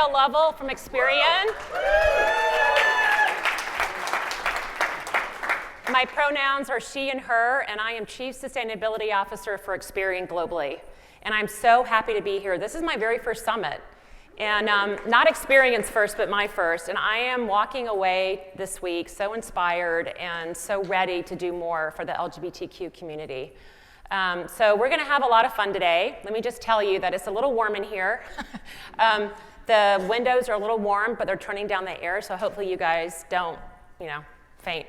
Abigail Lovell from Experian. My pronouns are she and her, and I am Chief Sustainability Officer for Experian globally. And I'm so happy to be here. This is my very first summit. And not Experian's first, but my first. And I am walking away this week so inspired and so ready to do more for the LGBTQ community. So we're going to have a lot of fun today. Let me just tell you that it's a little warm in here. The windows are a little warm, but they're turning down the air, so hopefully you guys don't, faint.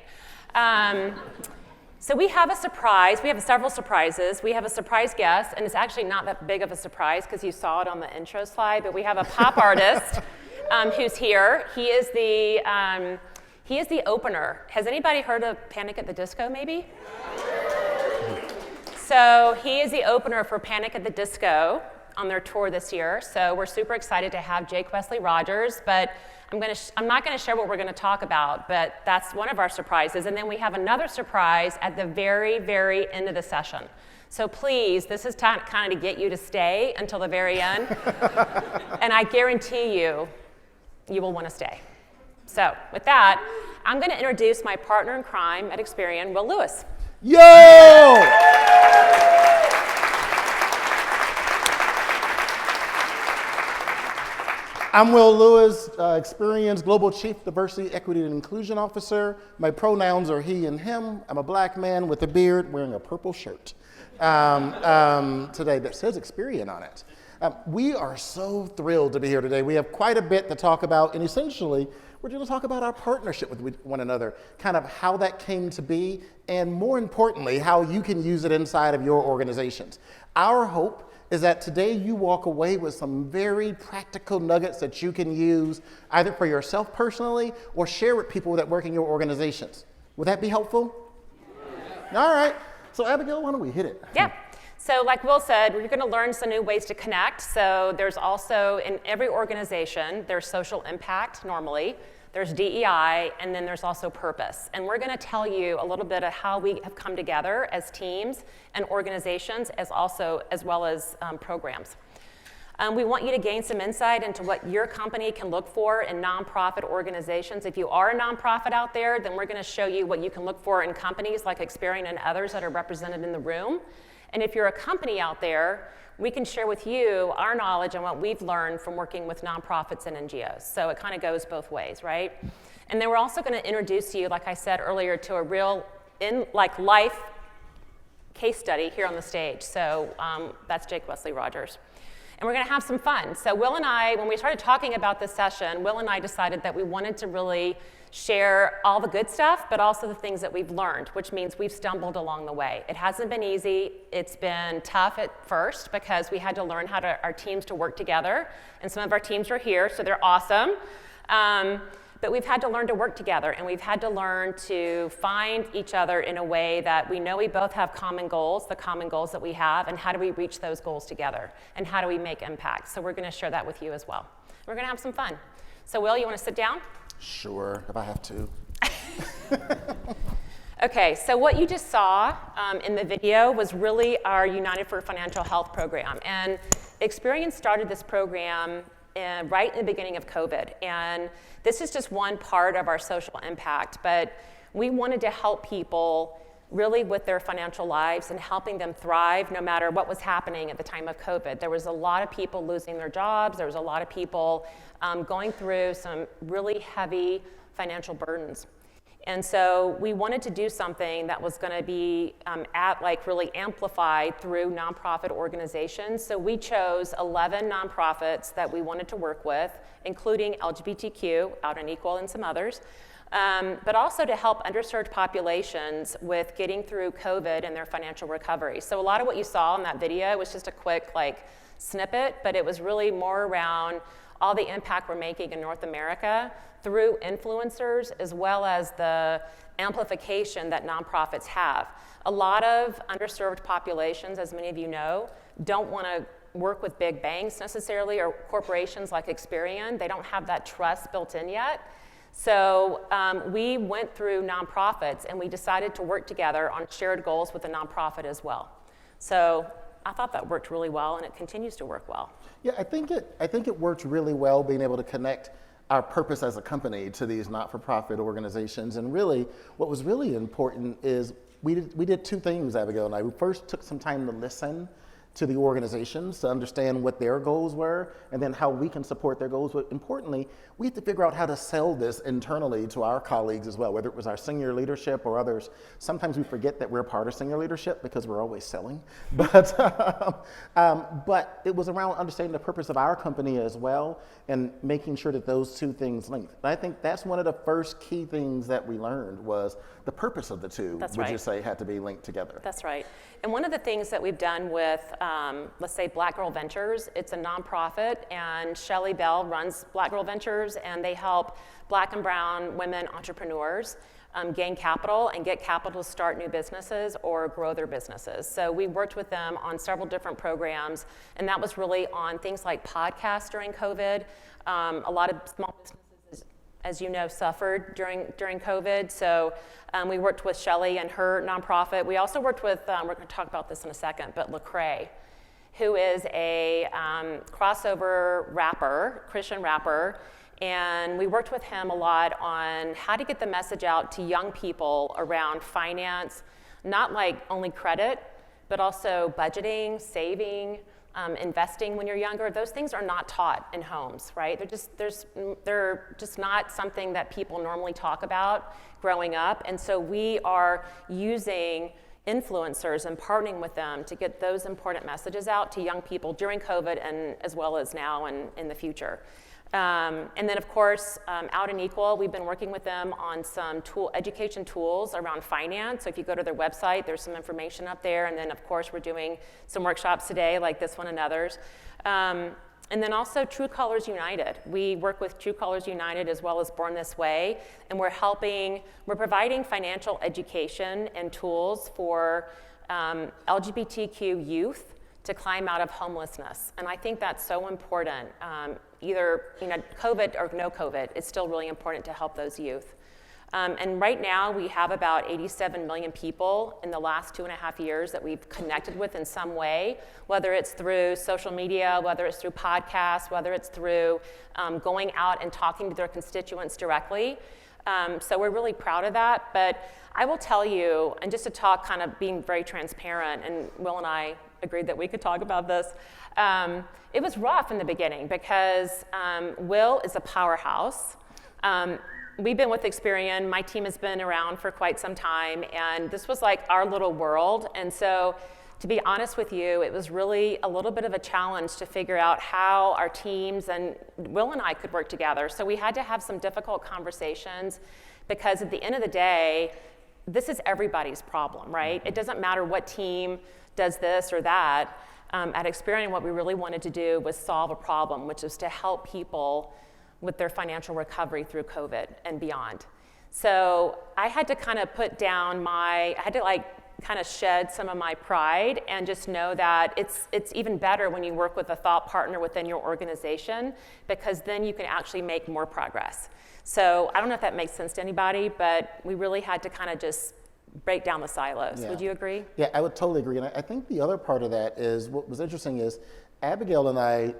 So we have a surprise. We have several surprises. We have a surprise guest, and it's actually not that big of a surprise because you saw it on the intro slide, but we have a pop artist who's here. He is the opener. Has anybody heard of Panic at the Disco, maybe? So he is the opener for Panic at the Disco on their tour this year. So we're super excited to have Jake Wesley Rogers, but I'm not going to share what we're going to talk about, but that's one of our surprises. And then we have another surprise at the very, very end of the session. So please, this is kind of to get you to stay until the very end. And I guarantee you will want to stay. So with that, I'm going to introduce my partner in crime at Experian, Will Lewis. Yo! I'm Will Lewis, Experian's Global Chief Diversity, Equity, and Inclusion Officer. My pronouns are he and him. I'm a black man with a beard wearing a purple shirt today that says Experian on it. We are so thrilled to be here today. We have quite a bit to talk about, and essentially, we're going to talk about our partnership with one another, kind of how that came to be, and more importantly, how you can use it inside of your organizations. Our hope is that today you walk away with some very practical nuggets that you can use either for yourself personally or share with people that work in your organizations. Would that be helpful? Yeah. All right. So Abigail, why don't we hit it? Yeah. So like Will said, we're going to learn some new ways to connect. So there's also, in every organization, there's social impact normally. There's DEI, and then there's also purpose. And we're going to tell you a little bit of how we have come together as teams and organizations, as well as programs. We want you to gain some insight into what your company can look for in nonprofit organizations. If you are a nonprofit out there, then we're going to show you what you can look for in companies like Experian and others that are represented in the room. And if you're a company out there, we can share with you our knowledge and what we've learned from working with nonprofits and NGOs. So it kind of goes both ways, right? And then we're also going to introduce you, like I said earlier, to a real life case study here on the stage. So that's Jake Wesley Rogers. And we're going to have some fun. So Will and I, when we started talking about this session, Will and I decided that we wanted to really share all the good stuff, but also the things that we've learned, which means we've stumbled along the way. It hasn't been easy. It's been tough at first because we had to learn how our teams to work together. And some of our teams are here, so they're awesome. But we've had to learn to work together, and we've had to learn to find each other in a way that we know we both have common goals, the common goals that we have, and how do we reach those goals together, and how do we make impact. So we're going to share that with you as well. We're going to have some fun. So Will, you want to sit down? Sure, if I have to. Okay, so what you just saw in the video was really our United for Financial Health program. And Experian started this program right in the beginning of COVID. And this is just one part of our social impact, but we wanted to help people really with their financial lives and helping them thrive no matter what was happening at the time of COVID. There was a lot of people losing their jobs. There was a lot of people going through some really heavy financial burdens. And so we wanted to do something that was going to be really amplified through nonprofit organizations. So we chose 11 nonprofits that we wanted to work with, including LGBTQ, Out and Equal, and some others, but also to help underserved populations with getting through COVID and their financial recovery. So a lot of what you saw in that video was just a quick snippet, but it was really more around all the impact we're making in North America through influencers, as well as the amplification that nonprofits have. A lot of underserved populations, as many of you know, don't want to work with big banks necessarily or corporations like Experian. They don't have that trust built in yet. So we went through nonprofits and we decided to work together on shared goals with the nonprofit as well. So I thought that worked really well, and it continues to work well. Yeah, I think it worked really well being able to connect our purpose as a company to these not-for-profit organizations. And really, what was really important is we did two things, Abigail and I. We first took some time to listen to the organizations to understand what their goals were and then how we can support their goals. But importantly, we had to figure out how to sell this internally to our colleagues as well, whether it was our senior leadership or others. Sometimes we forget that we're part of senior leadership because we're always selling. But it was around understanding the purpose of our company as well and making sure that those two things linked. And I think that's one of the first key things that we learned was the purpose of the two, would you say, had to be linked together. That's right. And one of the things that we've done with, let's say, Black Girl Ventures, it's a nonprofit, and Shelley Bell runs Black Girl Ventures, and they help Black and brown women entrepreneurs gain capital and get capital to start new businesses or grow their businesses. So we worked with them on several different programs, and that was really on things like podcasts during COVID. A lot of small businesses, as you know, suffered during COVID. So we worked with Shelley and her nonprofit. We also worked with, we're going to talk about this in a second, but Lecrae, who is a crossover rapper, Christian rapper. And we worked with him a lot on how to get the message out to young people around finance, not like only credit, but also budgeting, saving, investing when you're younger. Those things are not taught in homes, right? They're just not something that people normally talk about growing up. And so we are using influencers and partnering with them to get those important messages out to young people during COVID and as well as now and in the future. And then, of course, Out and Equal, we've been working with them on some education tools around finance. So if you go to their website, there's some information up there. And then, of course, we're doing some workshops today like this one and others. And then also True Colors United. We work with True Colors United as well as Born This Way. And we're providing financial education and tools for LGBTQ youth to climb out of homelessness. And I think that's so important. Either COVID or no COVID, it's still really important to help those youth. And right now we have about 87 million people in the last 2.5 years that we've connected with in some way, whether it's through social media, whether it's through podcasts, whether it's through going out and talking to their constituents directly. So we're really proud of that. But I will tell you, and just to talk kind of being very transparent, and Will and I agreed that we could talk about this, it was rough in the beginning because Will is a powerhouse. We've been with Experian. My team has been around for quite some time, and this was like our little world. And so, to be honest with you, it was really a little bit of a challenge to figure out how our teams and Will and I could work together. So we had to have some difficult conversations because at the end of the day, this is everybody's problem, right? It doesn't matter what team does this or that. At Experian, what we really wanted to do was solve a problem, which is to help people with their financial recovery through COVID and beyond. So I had to kind of kind of shed some of my pride and just know that it's even better when you work with a thought partner within your organization, because then you can actually make more progress. So I don't know if that makes sense to anybody, but we really had to kind of just break down the silos. Yeah. Would you agree? Yeah, I would totally agree. And I think the other part of that is what was interesting is Abigail and I,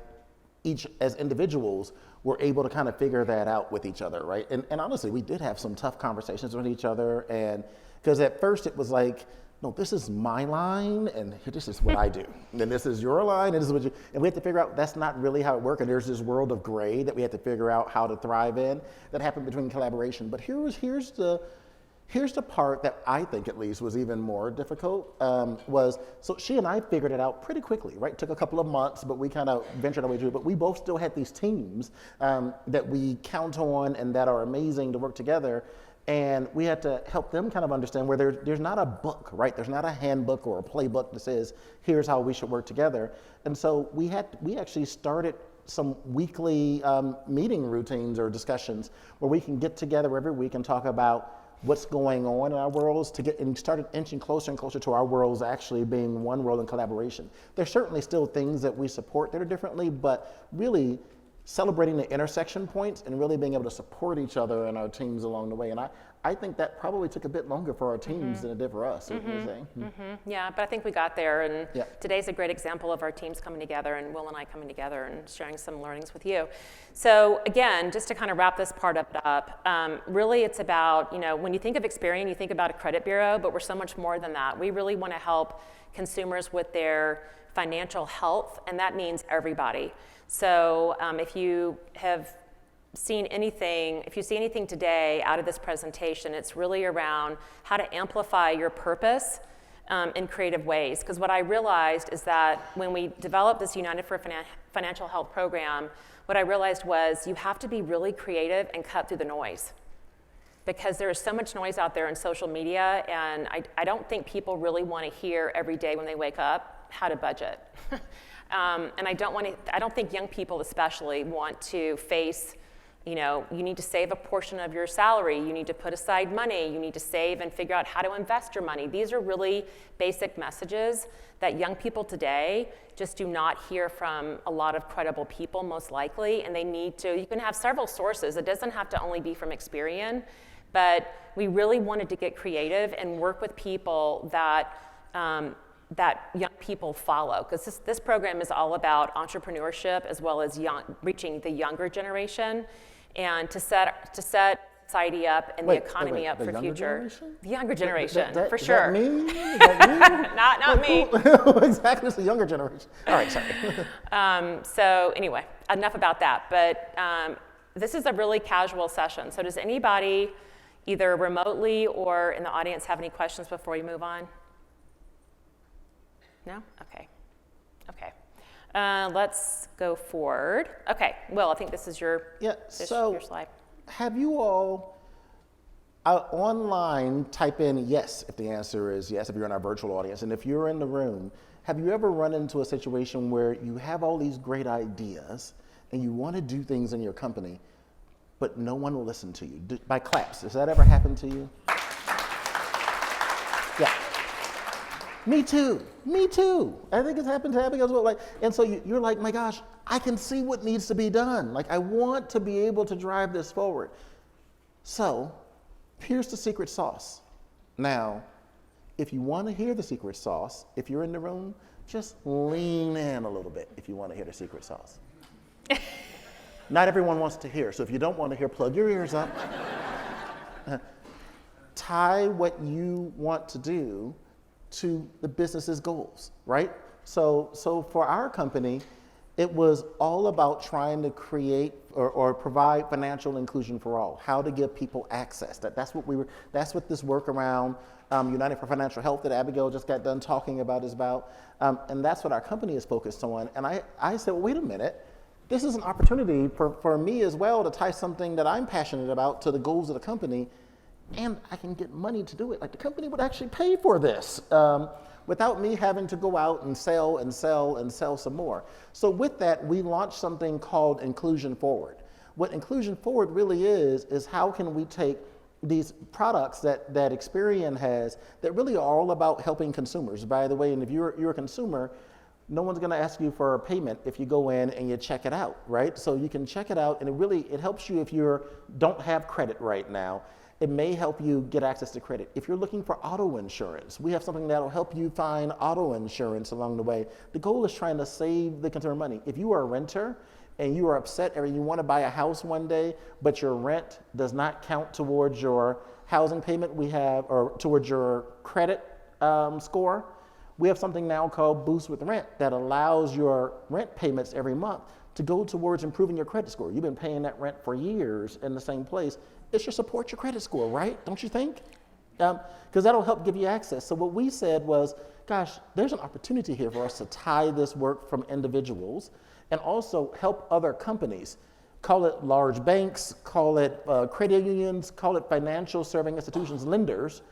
each as individuals, were able to kind of figure that out with each other, right? And honestly, we did have some tough conversations with each other. And because at first it was like, no, this is my line, and this is what I do. And then this is your line, and this is what you, and we had to figure out that's not really how it works. And there's this world of gray that we had to figure out how to thrive in that happened between collaboration. But here's the part that I think at least was even more difficult, so she and I figured it out pretty quickly, right? It took a couple of months, but we kind of ventured our way through it. But we both still had these teams that we count on and that are amazing to work together. And we had to help them kind of understand where there's not a book, right? There's not a handbook or a playbook that says, here's how we should work together. And so we actually started some weekly meeting routines or discussions where we can get together every week and talk about what's going on in our worlds and started inching closer and closer to our worlds actually being one world in collaboration. There's certainly still things that we support that are differently, but really celebrating the intersection points and really being able to support each other and our teams along the way. And I think that probably took a bit longer for our teams than it did for us. What do you think? Yeah, but I think we got there, and Yeah. today's a great example of our teams coming together and Will and I coming together and sharing some learnings with you. So again, just to kind of wrap this part up, really it's about, when you think of Experian, you think about a credit bureau, but we're so much more than that. We really want to help consumers with their financial health, and that means everybody. So if you see anything today out of this presentation, it's really around how to amplify your purpose in creative ways. Because what I realized is that when we developed this United for Financial Health program, what I realized was you have to be really creative and cut through the noise. Because there is so much noise out there in social media, and I don't think people really want to hear every day when they wake up how to budget. And I don't think young people especially want to face, you need to save a portion of your salary, you need to put aside money, you need to save and figure out how to invest your money. These are really basic messages that young people today just do not hear from a lot of credible people, most likely, and they need to. You can have several sources. It doesn't have to only be from Experian, but we really wanted to get creative and work with people that young people follow, because this program is all about entrepreneurship as well as reaching the younger generation, and to set society up and the economy up for future. Generation? The younger generation, for Is sure. that me? Is that Not me. Cool. Exactly, it's the younger generation. All right, sorry. So anyway, enough about that. But this is a really casual session. So does anybody, either remotely or in the audience, have any questions before we move on? No? Okay. Let's go forward. Okay, Will, I think this is your Yeah, your slide. Have you all online type in yes if the answer is yes, if you're in our virtual audience, and if you're in the room, have you ever run into a situation where you have all these great ideas and you want to do things in your company, but no one will listen to you? By claps, has that ever happened to you? Yeah. Me too. I think it's happened to Abigail as well. And so you're like, my gosh, I can see what needs to be done. I want to be able to drive this forward. So here's the secret sauce. Now, if you want to hear the secret sauce, if you're in the room, just lean in a little bit if you want to hear the secret sauce. Not everyone wants to hear, so if you don't want to hear, plug your ears up. Tie what you want to do to the business's goals, right? So for our company, it was all about trying to create or provide financial inclusion for all, how to give people access. That's what this work around United for Financial Health that Abigail just got done talking about is about. And that's what our company is focused on. And I said, well, wait a minute. This is an opportunity for me as well to tie something that I'm passionate about to the goals of the company, and I can get money to do it. The company would actually pay for this without me having to go out and sell some more. So with that, we launched something called Inclusion Forward. What Inclusion Forward really is how can we take these products that Experian has that really are all about helping consumers. By the way, and if you're a consumer, no one's going to ask you for a payment if you go in and you check it out, right? So you can check it out, and it helps you if you don't have credit right now. It may help you get access to credit. If you're looking for auto insurance, we have something that'll help you find auto insurance along the way. The goal is trying to save the consumer money. If you are a renter and you are upset or you want to buy a house one day, but your rent does not count towards your housing payment, or towards your credit score, we have something now called Boost with Rent that allows your rent payments every month to go towards improving your credit score. You've been paying that rent for years in the same place. It should support your credit score, right? Don't you think? Because that'll help give you access. So what we said was, gosh, there's an opportunity here for us to tie this work from individuals and also help other companies. Call it large banks, call it credit unions, call it financial serving institutions, lenders.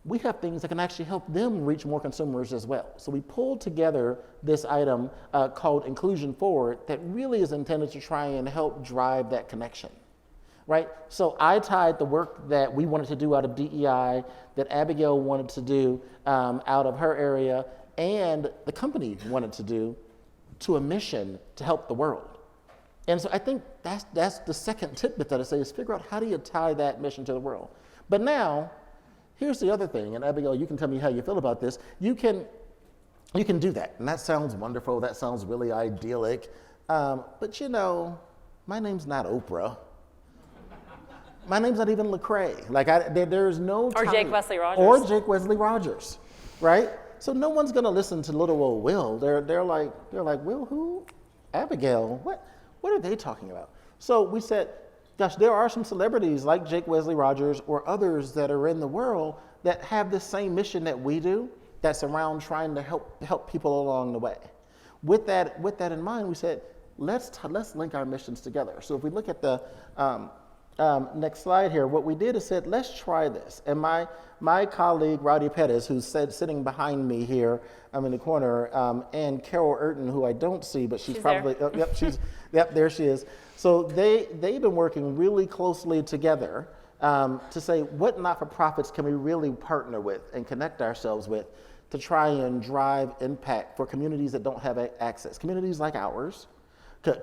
We have things that can actually help them reach more consumers as well. So we pulled together this item called Inclusion Forward that really is intended to try and help drive that connection, right? So I tied the work that we wanted to do out of DEI, that Abigail wanted to do out of her area, and the company wanted to do to a mission to help the world. And so I think that's the second tidbit that I say is figure out how do you tie that mission to the world. But now, here's the other thing, and Abigail, you can tell me how you feel about this. You can do that, and that sounds wonderful. That sounds really idyllic. But you know, my name's not Oprah. My name's not even Lecrae. Like there's no Or time. Jake Wesley Rogers. Or Jake Wesley Rogers, right? So no one's gonna listen to little old Will. They're like, Will who? Abigail. What are they talking about? So we said, gosh, there are some celebrities like Jake Wesley Rogers or others that are in the world that have the same mission that we do, that's around trying to help people along the way. With that in mind, we said, let's link our missions together. So if we look at the next slide here, what we did is said, let's try this. And my colleague, Rowdy Pettis, who's sitting behind me here in the corner, and Carol Urton, who I don't see, but she's probably, yep, there she is. So they've been working really closely together to say, what not-for-profits can we really partner with and connect ourselves with to try and drive impact for communities that don't have access. Communities like ours,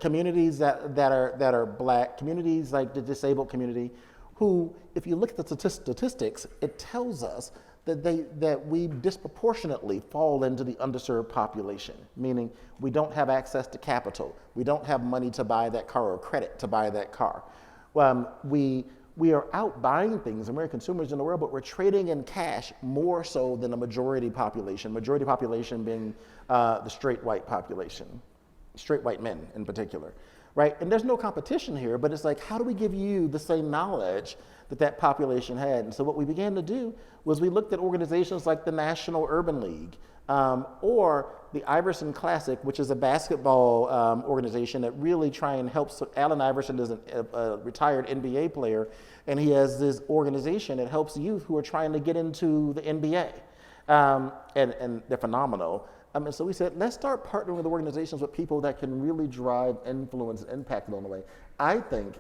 communities that are Black, communities like the disabled community, who, if you look at the statistics, it tells us that we disproportionately fall into the underserved population, meaning we don't have access to capital, we don't have money to buy that car or credit to buy that car. We are out buying things, and we're consumers in the world, but we're trading in cash more so than the majority population being the straight white population, straight white men in particular, right? And there's no competition here, but it's like, how do we give you the same knowledge that population had? And so what we began to do was we looked at organizations like the National Urban League, or the Iverson Classic, which is a basketball organization that really try and help. So Allen Iverson is a retired NBA player, and he has this organization that helps youth who are trying to get into the NBA, and they're phenomenal. And so we said, let's start partnering with organizations with people that can really drive influence and impact along the way. I think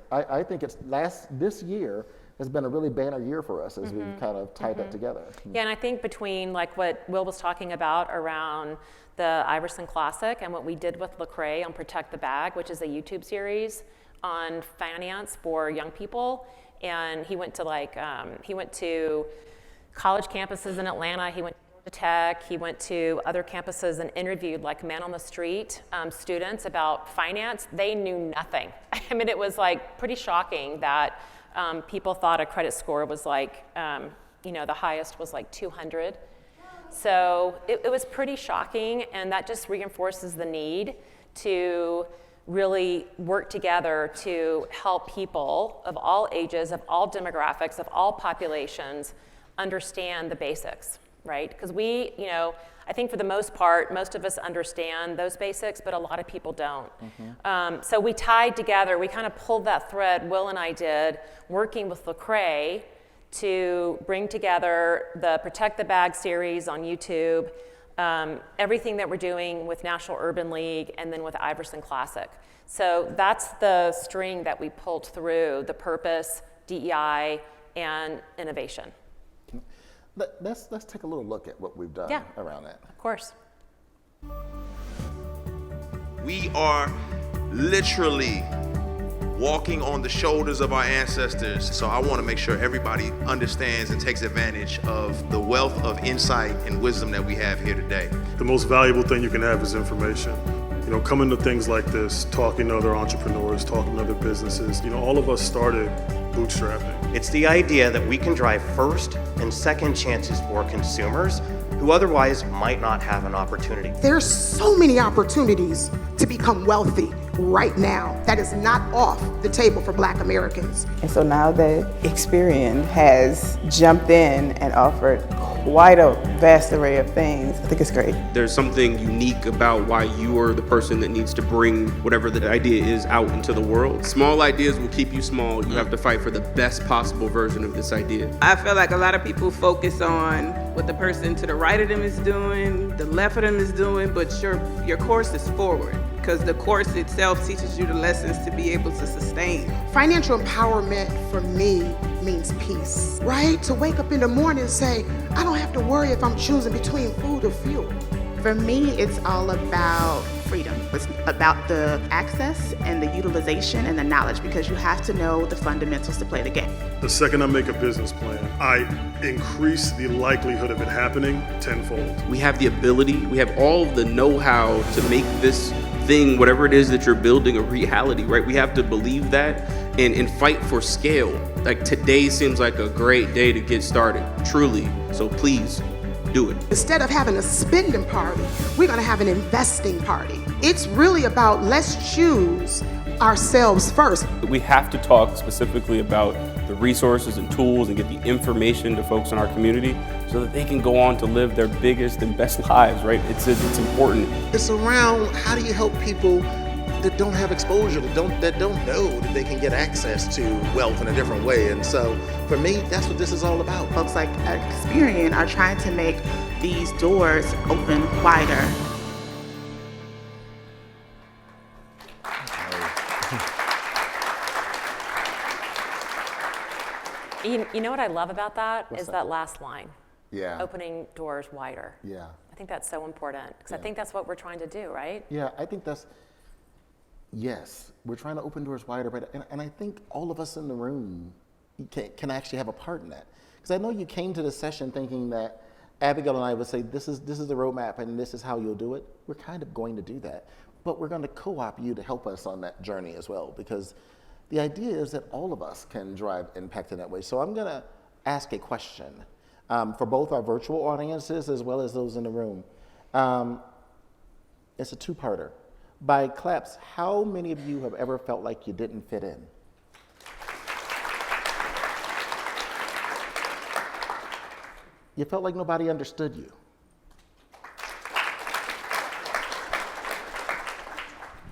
this year has been a really banner year for us as we've kind of tied that together. Yeah, and I think between like what Will was talking about around the Iverson Classic and what we did with Lecrae on Protect the Bag, which is a YouTube series on finance for young people, and he went to college campuses in Atlanta, he went to Georgia Tech, he went to other campuses and interviewed like man on the street students about finance. They knew nothing. I mean, it was like pretty shocking that people thought a credit score was like, the highest was like 200. So it was pretty shocking, and that just reinforces the need to really work together to help people of all ages, of all demographics, of all populations understand the basics, right? Because I think for the most part, most of us understand those basics, but a lot of people don't. So we tied together, we kind of pulled that thread, Will and I did, working with Lecrae to bring together the Protect the Bag series on YouTube, everything that we're doing with National Urban League, and then with Iverson Classic. So that's the string that we pulled through, the purpose, DEI, and innovation. Let's take a little look at what we've done around that. Of course. We are literally walking on the shoulders of our ancestors. So I want to make sure everybody understands and takes advantage of the wealth of insight and wisdom that we have here today. The most valuable thing you can have is information. Coming to things like this, talking to other entrepreneurs, talking to other businesses, all of us started bootstrapping. It's the idea that we can drive first and second chances for consumers who otherwise might not have an opportunity. There's so many opportunities to become wealthy right now that is not off the table for Black Americans. And so now that Experian has jumped in and offered quite a vast array of things, I think it's great. There's something unique about why you are the person that needs to bring whatever the idea is out into the world. Small ideas will keep you small. You have to fight for the best possible version of this idea. I feel like a lot of people focus on what the person to the right of them is doing, the left of them is doing, but your course is forward, because the course itself teaches you the lessons to be able to sustain. Financial empowerment for me means peace, right? To wake up in the morning and say, I don't have to worry if I'm choosing between food or fuel. For me, it's all about freedom. It's about the access and the utilization and the knowledge, because you have to know the fundamentals to play the game. The second I make a business plan, I increase the likelihood of it happening tenfold. We have the ability, we have all of the know-how to make this thing, whatever it is that you're building, a reality, right? We have to believe that and fight for scale. Like today seems like a great day to get started, truly. So please do it. Instead of having a spending party, we're gonna have an investing party. It's really about let's choose ourselves first. We have to talk specifically about the resources and tools and get the information to folks in our community so that they can go on to live their biggest and best lives, right? It's important. It's around how do you help people that don't have exposure, that don't know that they can get access to wealth in a different way. And so for me, that's what this is all about. Folks like Experian are trying to make these doors open wider. You know what I love about that is that last line. Yeah. Opening doors wider. Yeah. I think that's so important because I think that's what we're trying to do, right? Yeah, I think yes, we're trying to open doors wider, but and I think all of us in the room can actually have a part in that. Because I know you came to this session thinking that Abigail and I would say, this is the roadmap and this is how you'll do it. We're kind of going to do that, but we're going to co-op you to help us on that journey as well, because the idea is that all of us can drive impact in that way. So I'm going to ask a question for both our virtual audiences as well as those in the room. It's a two-parter. By claps, how many of you have ever felt like you didn't fit in? You felt like nobody understood you.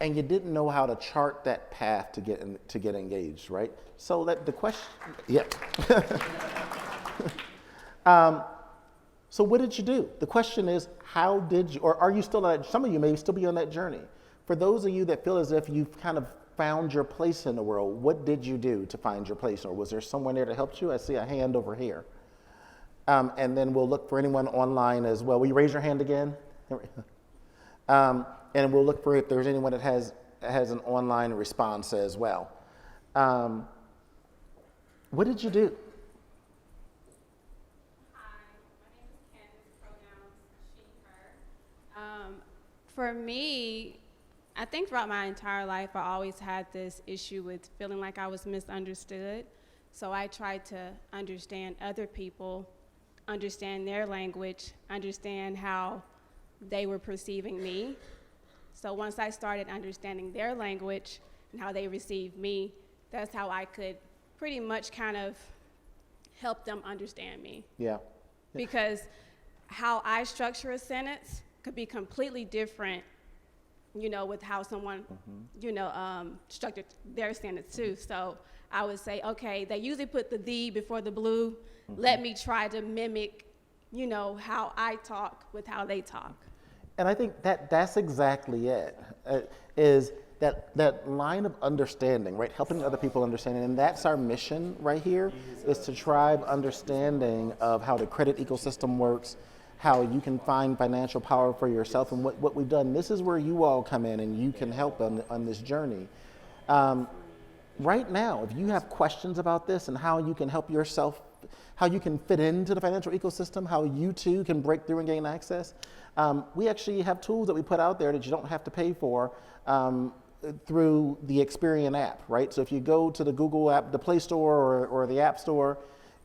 And you didn't know how to chart that path to get engaged, right? So that the question, yeah. So what did you do? The question is, how did you, or are you still on that, some of you may still be on that journey. For those of you that feel as if you've kind of found your place in the world, what did you do to find your place? Or was there someone there to help you? I see a hand over here. And then we'll look for anyone online as well. Will you raise your hand again? And we'll look for if there's anyone that has an online response as well. What did you do? For me, I think throughout my entire life, I always had this issue with feeling like I was misunderstood. So I tried to understand other people, understand their language, understand how they were perceiving me. So once I started understanding their language and how they received me, that's how I could pretty much kind of help them understand me. Yeah. Because how I structure a sentence could be completely different, you know, with how someone, you know, structured their sentence too. So I would say, okay, they usually put the "the" before the blue. Let me try to mimic, you know, how I talk with how they talk. And I think that's exactly it, is that line of understanding, right? Helping other people understand, and that's our mission right here, is to drive understanding of how the credit ecosystem works, how you can find financial power for yourself, and what we've done. This is where you all come in and you can help on this journey. Right now, if you have questions about this and how you can help yourself, how you can fit into the financial ecosystem, how you too can break through and gain access, we actually have tools that we put out there that you don't have to pay for through the Experian app, right? So if you go to the Google app, the Play Store or the App Store,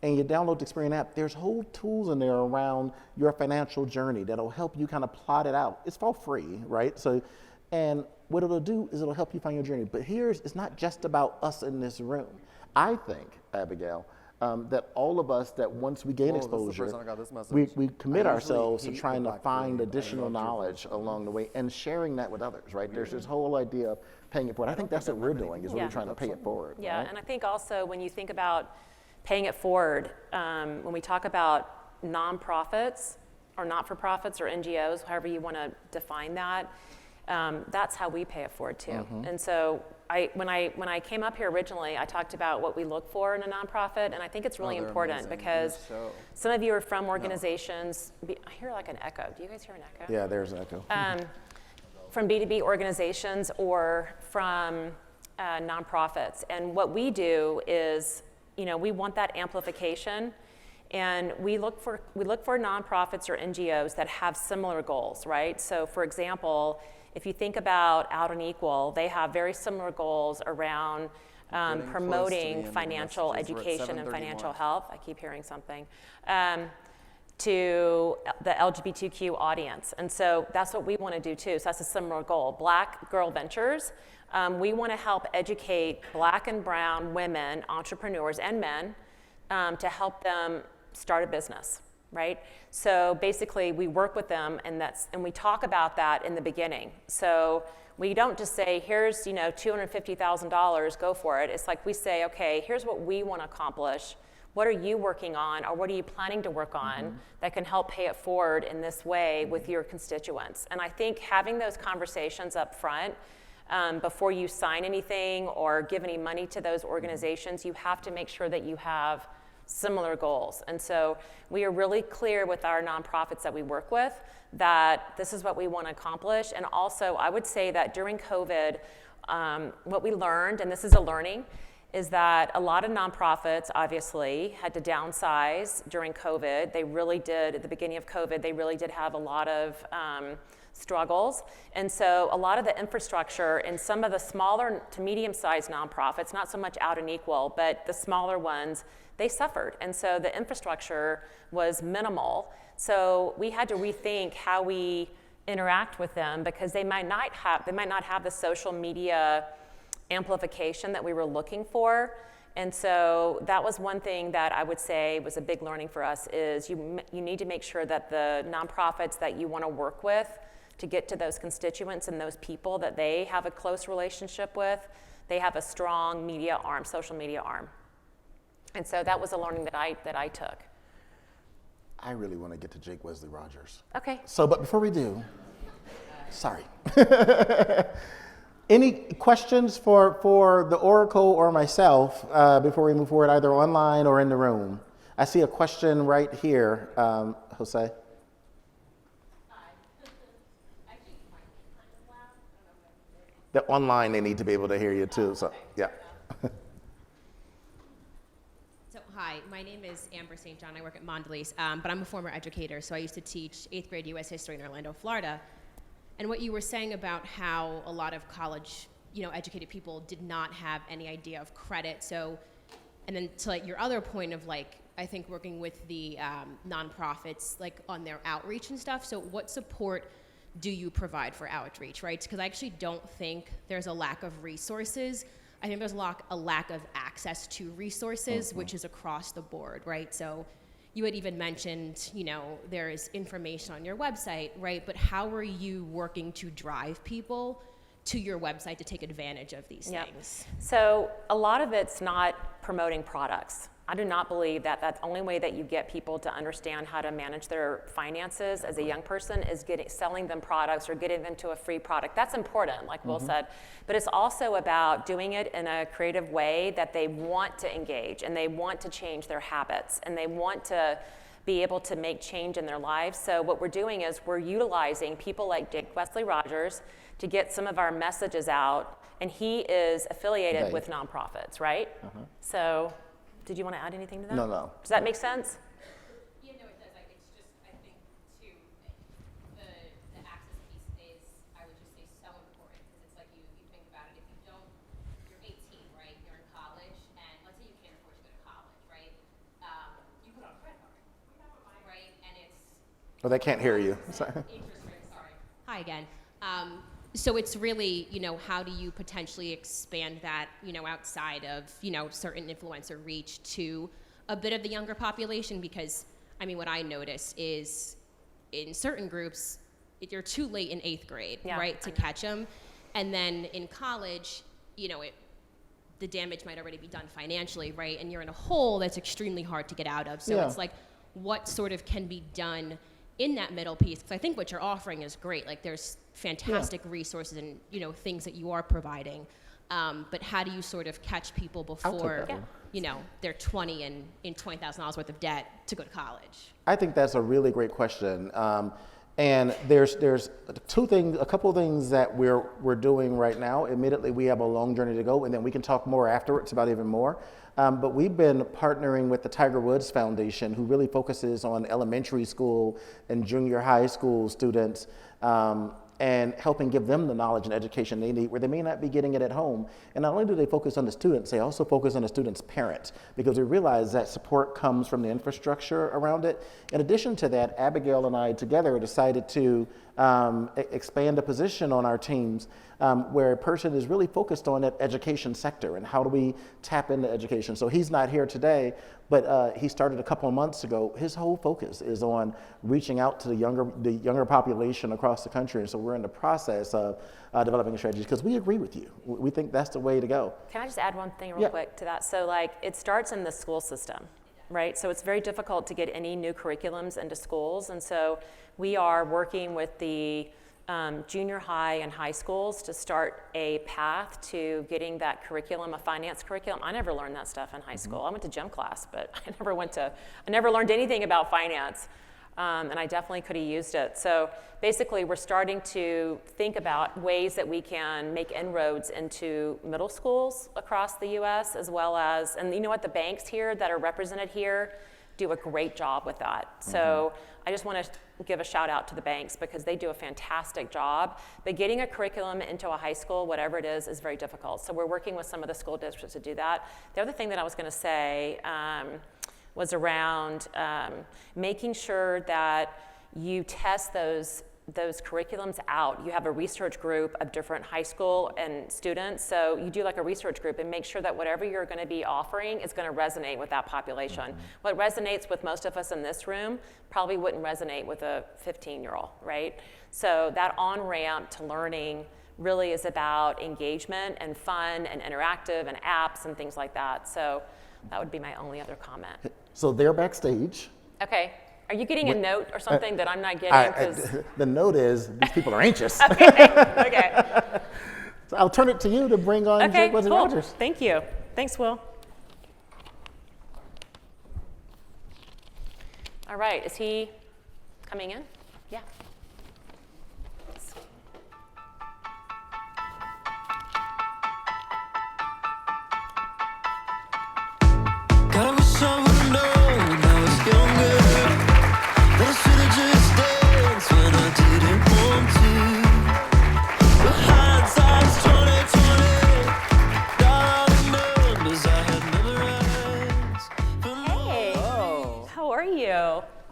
and you download the Experian app, there's whole tools in there around your financial journey that'll help you kind of plot it out. It's all free, right? So, and what it'll do is it'll help you find your journey. But it's not just about us in this room. I think, Abigail, that all of us, that once we gain exposure, we commit ourselves to trying to find additional knowledge along the way and sharing that with others, right? There's this whole idea of paying it forward. I think that's what we're doing, is we're trying to pay it forward. Yeah, right? and I think also when you think about paying it forward, when we talk about nonprofits or not-for-profits or NGOs, however you want to define that, That's how we pay it forward too. And so when I came up here originally, I talked about what we look for in a nonprofit, and I think it's really important because some of you are from organizations. I hear like an echo. Do you guys hear an echo? Yeah, there's an echo. From B2B organizations or from nonprofits. And what we do is, we want that amplification, and we look for nonprofits or NGOs that have similar goals, right? So for example, if you think about Out and Equal, they have very similar goals around promoting financial education and financial health. I keep hearing something. To the LGBTQ audience. And so that's what we want to do too. So that's a similar goal. Black Girl Ventures, we want to help educate Black and brown women, entrepreneurs and men, to help them start a business, right? So basically we work with them, and we talk about that in the beginning. So we don't just say, here's $250,000, go for it. It's like we say, okay, here's what we want to accomplish. What are you working on, or what are you planning to work on that can help pay it forward in this way with your constituents? And I think having those conversations up front before you sign anything or give any money to those organizations, you have to make sure that you have similar goals. And so we are really clear with our nonprofits that we work with that this is what we want to accomplish. And also, I would say that during COVID, what we learned, and this is a learning, is that a lot of nonprofits obviously had to downsize during COVID. They really did, at the beginning of COVID, they really did have a lot of struggles. And so a lot of the infrastructure in some of the smaller to medium-sized nonprofits, not so much Out and Equal, but the smaller ones, they suffered. And so the infrastructure was minimal. So we had to rethink how we interact with them, because they might not have the social media amplification that we were looking for. And so that was one thing that I would say was a big learning for us, is you need to make sure that the nonprofits that you want to work with to get to those constituents and those people that they have a close relationship with, they have a strong media arm, social media arm. And so that was a learning that I took. I really want to get to Jake Wesley Rogers. Okay. So, but before we do, sorry. Any questions for the Oracle or myself before we move forward, either online or in the room? I see a question right here, Jose. The online, they need to be able to hear you too. So, yeah. So, hi, my name is Amber St. John. I work at Mondelez, but I'm a former educator. So I used to teach 8th grade U.S. history in Orlando, Florida. And what you were saying about how a lot of college, educated people did not have any idea of credit. So, and then to your other point of I think working with the nonprofits, on their outreach and stuff. So what support do you provide for outreach, right? Because I actually don't think there's a lack of resources. I think there's a lack of access to resources, which is across the board, right? So you had even mentioned, there is information on your website, right? But how are you working to drive people to your website to take advantage of these things? So a lot of it's not promoting products. I do not believe that that's the only way that you get people to understand how to manage their finances as a young person is selling them products or getting them to a free product. That's important, like Will said. But it's also about doing it in a creative way that they want to engage, and they want to change their habits, and they want to be able to make change in their lives. So what we're doing is we're utilizing people like Jake Wesley Rogers to get some of our messages out, and he is affiliated with nonprofits, right? So did you want to add anything to that? No. Does that make sense? Yeah, no, it does. It's just, I think, too, the access piece is, I would just say, so important, because it's like you think about it, if you don't, you're 18, right? You're in college, and let's say you can't afford to go to college, right? You put on a credit card, right? And it's... Oh, they can't hear you. Interest rate, sorry. Hi again. So it's really, how do you potentially expand that, outside of, certain influencer reach to a bit of the younger population? Because, what I notice is in certain groups, you're too late in 8th grade, right, to catch them. And then in college, the damage might already be done financially, right? And you're in a hole that's extremely hard to get out of. So it's what sort of can be done in that middle piece, because I think what you're offering is great. Like there's fantastic resources and things that you are providing. But how do you sort of catch people before they're 20 and in $20,000 worth of debt to go to college? I think that's a really great question. And there's a couple of things that we're doing right now. Admittedly, we have a long journey to go, and then we can talk more afterwards about even more. But we've been partnering with the Tiger Woods Foundation, who really focuses on elementary school and junior high school students, and helping give them the knowledge and education they need where they may not be getting it at home. And not only do they focus on the students, they also focus on the students' parents, because we realize that support comes from the infrastructure around it. In addition to that, Abigail and I together decided to expand a position on our teams where a person is really focused on that education sector and how do we tap into education. So he's not here today, but he started a couple of months ago. His whole focus is on reaching out to the younger population across the country. And so we're in the process of developing a strategy, because we agree with you. We think that's the way to go. Can I just add one thing real quick to that? So it starts in the school system, right? So it's very difficult to get any new curriculums into schools. And so we are working with the junior high and high schools to start a path to getting that curriculum, a finance curriculum. I never learned that stuff in high school. I went to gym class, but I never learned anything about finance. And I definitely could have used it. So basically, we're starting to think about ways that we can make inroads into middle schools across the U.S. as well as, and you know what, the banks here that are represented here do a great job with that. So I just want to give a shout out to the banks because they do a fantastic job. But getting a curriculum into a high school, whatever it is very difficult. So we're working with some of the school districts to do that. The other thing that I was going to say was around making sure that you test those curriculums out. You have a research group of different high school and students, so you do like a research group and make sure that whatever you're going to be offering is going to resonate with that population. What resonates with most of us in this room probably wouldn't resonate with a 15-year-old, right? So that on-ramp to learning really is about engagement and fun and interactive and apps and things like that. So that would be my only other comment. So they're backstage. Okay. Are you getting a note or something that I'm not getting? The note is these people are anxious. Okay. So I'll turn it to you to bring on Jake Wesley Rogers. Thank you. Thanks, Will. All right. Is he coming in? Yeah.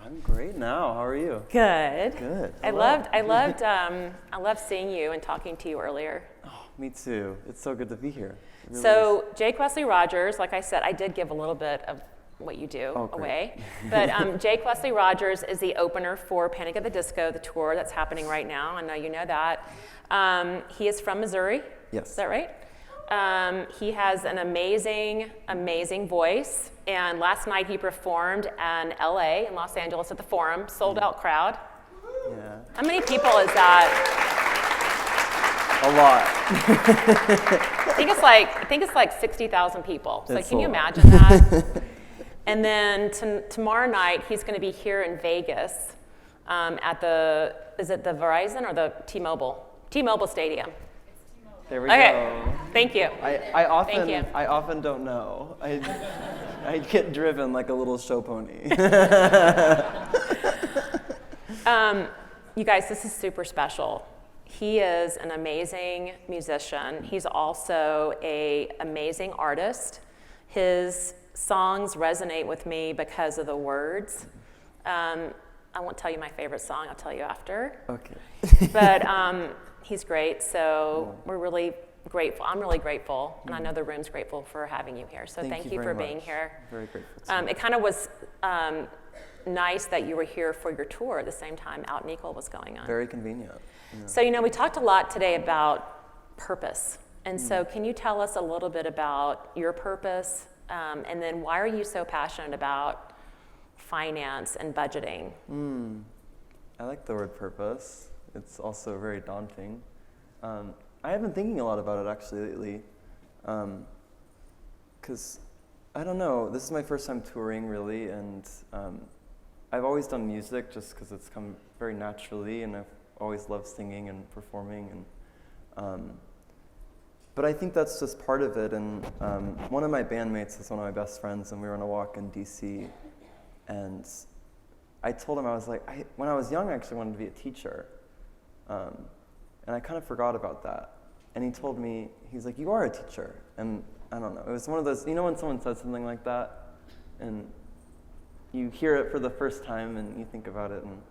I'm great now. How are you? Good. Good. I loved seeing you and talking to you earlier. Oh, me too. It's so good to be here. Really so Jake Wesley Rogers, like I said, I did give a little bit of what you do away. But Jake Wesley Rogers is the opener for Panic at the Disco, the tour that's happening right now. I know you know that. He is from Missouri. Yes. Is that right? He has an amazing, amazing voice. And last night he performed in LA, in Los Angeles at the Forum, sold out crowd. Yeah. How many people is that? A lot. I think it's like 60,000 people. So can you imagine that? And then tomorrow night he's going to be here in Vegas at is it the Verizon or the T-Mobile Stadium? There we go. Thank you. I often don't know. I get driven like a little show pony. You guys, this is super special. He is an amazing musician. He's also an amazing artist. His songs resonate with me because of the words. I won't tell you my favorite song. I'll tell you after. Okay. But he's great, so we're really grateful. I'm really grateful, and I know the room's grateful for having you here. So thank you for being here. Very grateful. It kind of was nice that you were here for your tour at the same time Out and Equal was going on. Very convenient. Yeah. So we talked a lot today about purpose, and so can you tell us a little bit about your purpose, and then why are you so passionate about finance and budgeting? I like the word purpose. It's also very daunting. I have been thinking a lot about it actually lately, because I don't know, this is my first time touring really, and I've always done music just because it's come very naturally, and I've always loved singing and performing, and but I think that's just part of it. And one of my bandmates is one of my best friends, and we were on a walk in DC, and I told him, I was like, when I was young, I actually wanted to be a teacher, and I kind of forgot about that. And he told me, he's like, you are a teacher. And I don't know, it was one of those, you know when someone says something like that, and you hear it for the first time and you think about it, and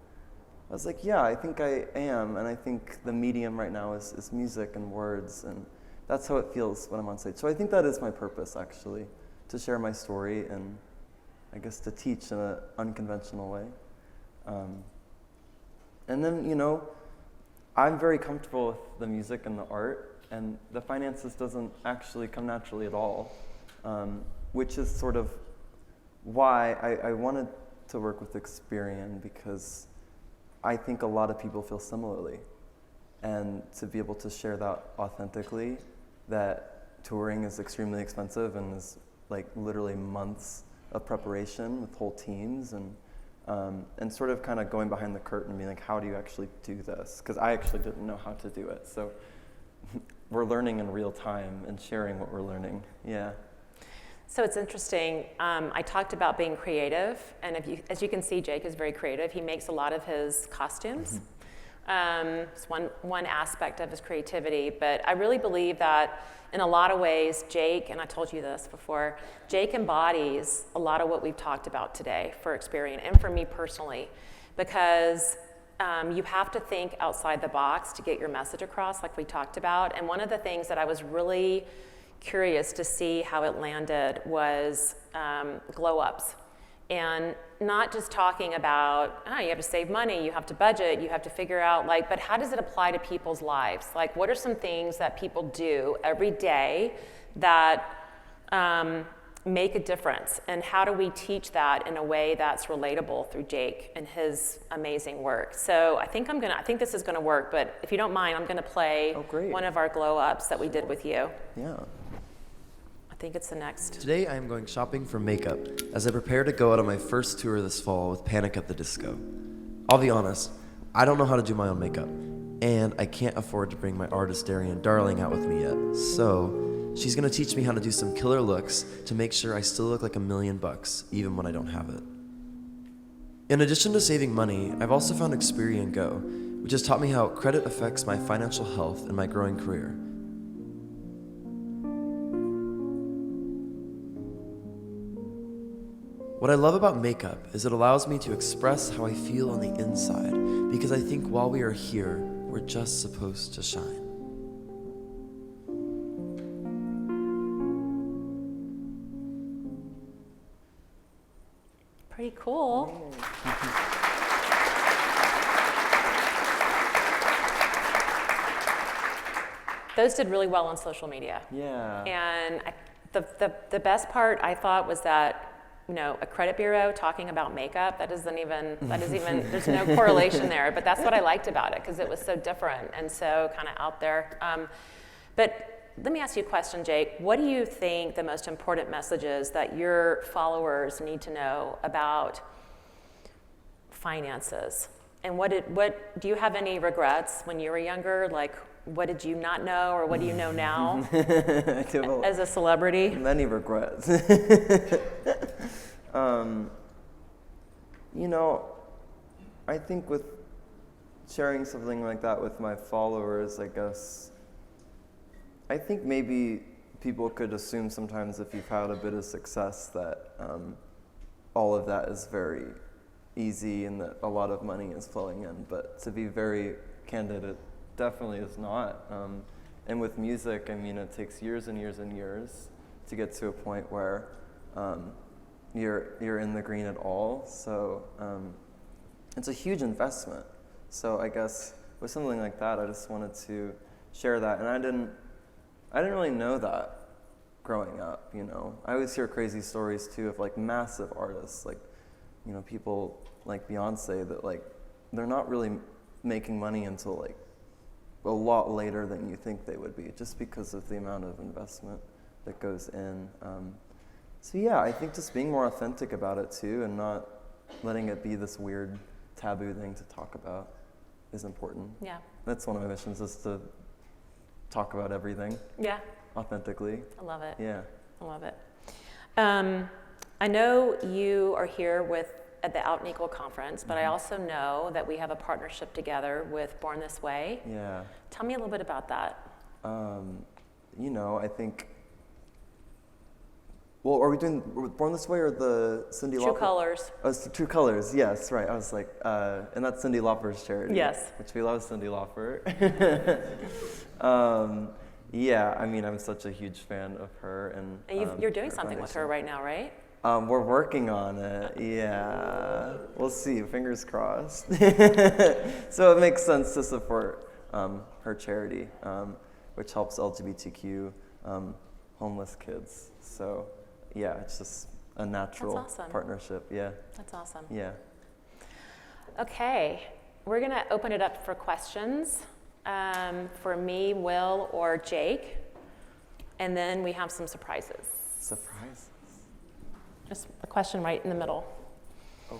I was like, yeah, I think I am, and I think the medium right now is music and words, and that's how it feels when I'm on stage. So I think that is my purpose, actually, to share my story and I guess to teach in an unconventional way. And then, you know, I'm very comfortable with the music and the art, and the finances doesn't actually come naturally at all, which is sort of why I wanted to work with Experian, because I think a lot of people feel similarly. And to be able to share that authentically, that touring is extremely expensive and is like literally months of preparation with whole teams, and sort of kind of going behind the curtain and being like, how do you actually do this? Because I actually didn't know how to do it. So we're learning in real time and sharing what we're learning. Yeah. So it's interesting. I talked about being creative, and as you can see, Jake is very creative. He makes a lot of his costumes. It's one aspect of his creativity, but I really believe that in a lot of ways, Jake, and I told you this before, Jake embodies a lot of what we've talked about today for Experian and for me personally, because you have to think outside the box to get your message across, like we talked about. And one of the things that I was really curious to see how it landed was glow ups. And not just talking about, you have to save money, you have to budget, you have to figure out, like, but how does it apply to people's lives? Like, what are some things that people do every day that make a difference? And how do we teach that in a way that's relatable through Jake and his amazing work? So I think this is gonna work, but if you don't mind, I'm gonna play one of our glow ups that we did with you. Yeah. I think it's the next. Today I am going shopping for makeup as I prepare to go out on my first tour this fall with Panic at the Disco. I'll be honest, I don't know how to do my own makeup, and I can't afford to bring my artist Darian Darling out with me yet, so she's gonna teach me how to do some killer looks to make sure I still look like $1 million even when I don't have it. In addition to saving money, I've also found Experian Go, which has taught me how credit affects my financial health and my growing career. What I love about makeup is it allows me to express how I feel on the inside, because I think while we are here, we're just supposed to shine. Pretty cool. Those did really well on social media. Yeah. And the best part I thought was that, you know, a credit bureau talking about makeup, that isn't even, there's no correlation there, but that's what I liked about it, because it was so different and so kind of out there. But let me ask you a question, Jake. What do you think the most important messages that your followers need to know about finances? And what do you have any regrets when you were younger? Like, what did you not know, or what do you know now as a celebrity? Many regrets. You know, I think with sharing something like that with my followers, I guess, I think maybe people could assume sometimes if you've had a bit of success that all of that is very easy and that a lot of money is flowing in. But to be very candid, it definitely is not. And with music, I mean, it takes years and years and years to get to a point where you're in the green at all. So it's a huge investment. So I guess with something like that, I just wanted to share that. And I didn't really know that growing up, you know. I always hear crazy stories too of like massive artists, like, you know, people like Beyonce that like they're not really making money until like a lot later than you think they would be, just because of the amount of investment that goes in. So yeah, I think just being more authentic about it too, and not letting it be this weird taboo thing to talk about is important. Yeah. That's one of my missions, is to talk about everything. Yeah. Authentically. I love it. Yeah. I love it. I know you are here at the Out and Equal conference, but I also know that we have a partnership together with Born This Way. Yeah. Tell me a little bit about that. You know, I think, well, are we doing Born This Way or the Cyndi Lauper? True Colors. Oh, it's True Colors, yes, right. I was like, and that's Cyndi Lauper's charity. Yes. Which we love Cyndi Lauper. Yeah, I mean, I'm such a huge fan of her. And you're doing something with her right now, right? We're working on it, yeah. We'll see, fingers crossed. So it makes sense to support her charity, which helps LGBTQ homeless kids. So yeah, it's just a natural partnership, yeah. That's awesome. Yeah. Okay, we're gonna open it up for questions for me, Will, or Jake, and then we have some surprises. Surprises? Just a question right in the middle. Oh.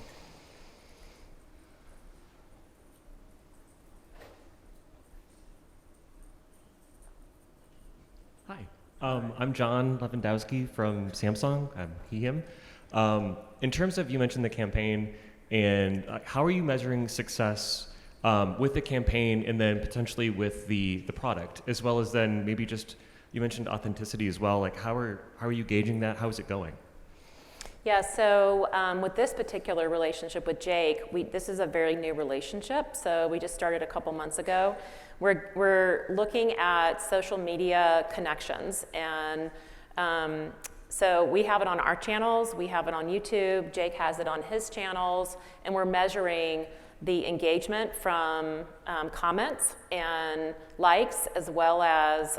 Hi, I'm John Lewandowski from Samsung. I'm he, him. In terms of, you mentioned the campaign, and how are you measuring success with the campaign and then potentially with the product, as well as then maybe just, you mentioned authenticity as well. Like how are you gauging that? How is it going? Yeah, so with this particular relationship with Jake, this is a very new relationship. So we just started a couple months ago. We're looking at social media connections, and so we have it on our channels, we have it on YouTube, Jake has it on his channels, and we're measuring the engagement from comments and likes, as well as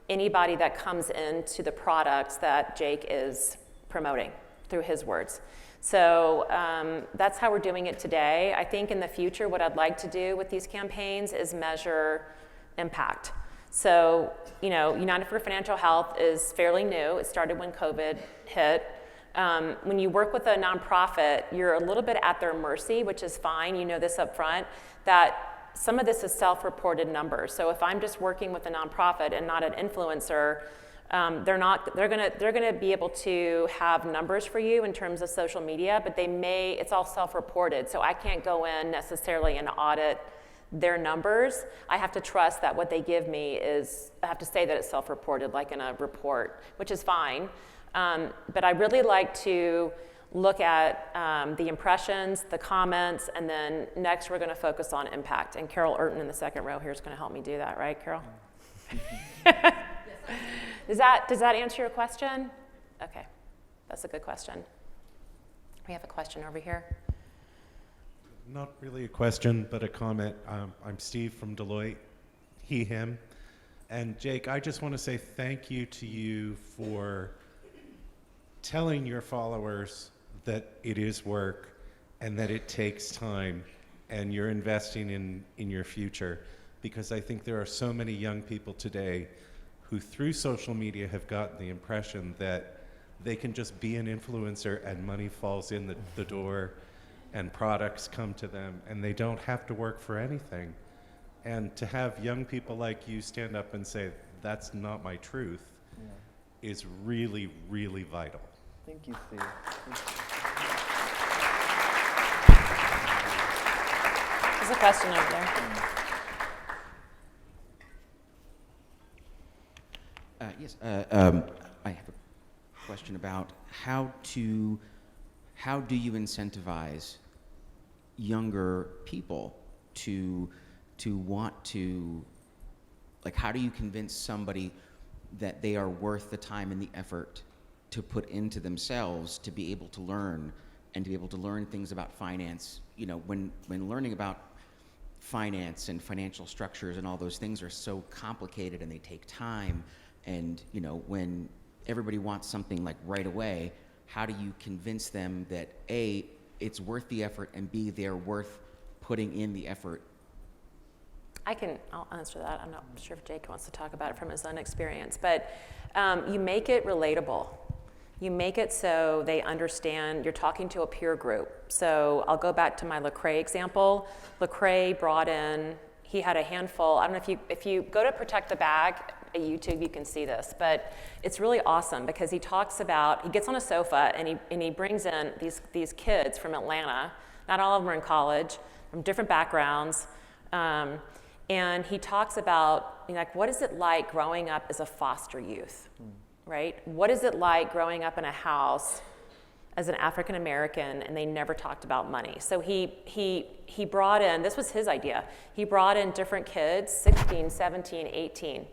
anybody that comes into the products that Jake is promoting through his words. So that's how we're doing it today. I think in the future, what I'd like to do with these campaigns is measure impact. So, you know, United for Financial Health is fairly new. It started when COVID hit. When you work with a nonprofit, you're a little bit at their mercy, which is fine. You know this up front, that some of this is self-reported numbers. So if I'm just working with a nonprofit and not an influencer, they're gonna be able to have numbers for you in terms of social media, but it's all self-reported. So I can't go in necessarily and audit their numbers. I have to trust that what they give me I have to say that it's self-reported, like in a report, which is fine. But I really like to look at the impressions, the comments, and then next we're gonna focus on impact. And Carol Urton in the second row here is gonna help me do that, right, Carol? Does that answer your question? Okay, that's a good question. We have a question over here. Not really a question, but a comment. I'm Steve from Deloitte, he, him. And Jake, I just want to say thank you to you for telling your followers that it is work and that it takes time and you're investing in your future, because I think there are so many young people today who through social media have gotten the impression that they can just be an influencer and money falls in the door and products come to them and they don't have to work for anything. And to have young people like you stand up and say, that's not my truth, is really, really vital. Thank you, Steve. There's a question over there. Yes, I have a question about how do you incentivize younger people to want to, like, how do you convince somebody that they are worth the time and the effort to put into themselves to be able to learn and to be able to learn things about finance? You know, when learning about finance and financial structures and all those things are so complicated and they take time, and you know, when everybody wants something like right away, how do you convince them that A, it's worth the effort, and B, they're worth putting in the effort? I'll answer that. I'm not sure if Jake wants to talk about it from his own experience, but you make it relatable. You make it so they understand you're talking to a peer group. So I'll go back to my Lecrae example. Lecrae brought in, he had a handful, I don't know if you go to Protect the Bag at YouTube, you can see this, but it's really awesome because he talks about, he gets on a sofa and he brings in these kids from Atlanta. Not all of them are in college, from different backgrounds. And he talks about, like, what is it like growing up as a foster youth, right? What is it like growing up in a house as an African American and they never talked about money? So he brought in, this was his idea, he brought in different kids, 16, 17, 18,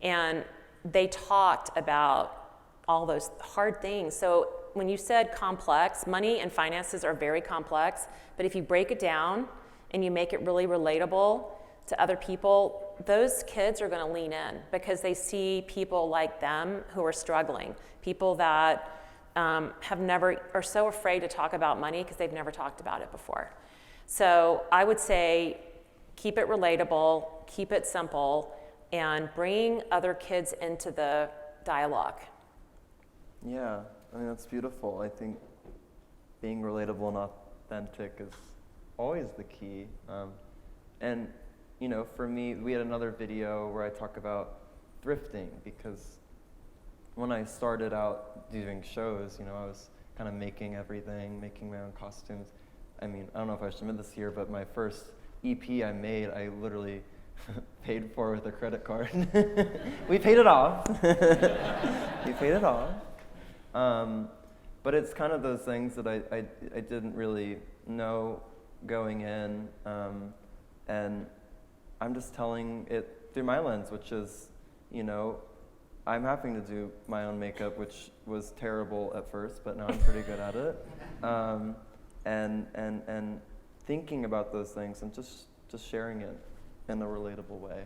and they talked about all those hard things. So when you said complex, money and finances are very complex, but if you break it down and you make it really relatable to other people, those kids are going to lean in because they see people like them who are struggling, people that are so afraid to talk about money because they've never talked about it before. So I would say keep it relatable, keep it simple, and bring other kids into the dialogue. Yeah, I mean, that's beautiful. I think being relatable and authentic is always the key. And you know, for me, we had another video where I talk about thrifting because when I started out doing shows, you know, I was kind of making everything, making my own costumes. I mean, I don't know if I should admit this here, but my first EP I made, I literally paid for with a credit card. We paid it off. We paid it off. But it's kind of those things that I didn't really know going in, and I'm just telling it through my lens, which is, you know, I'm having to do my own makeup, which was terrible at first, but now I'm pretty good at it. And thinking about those things and just sharing it in a relatable way.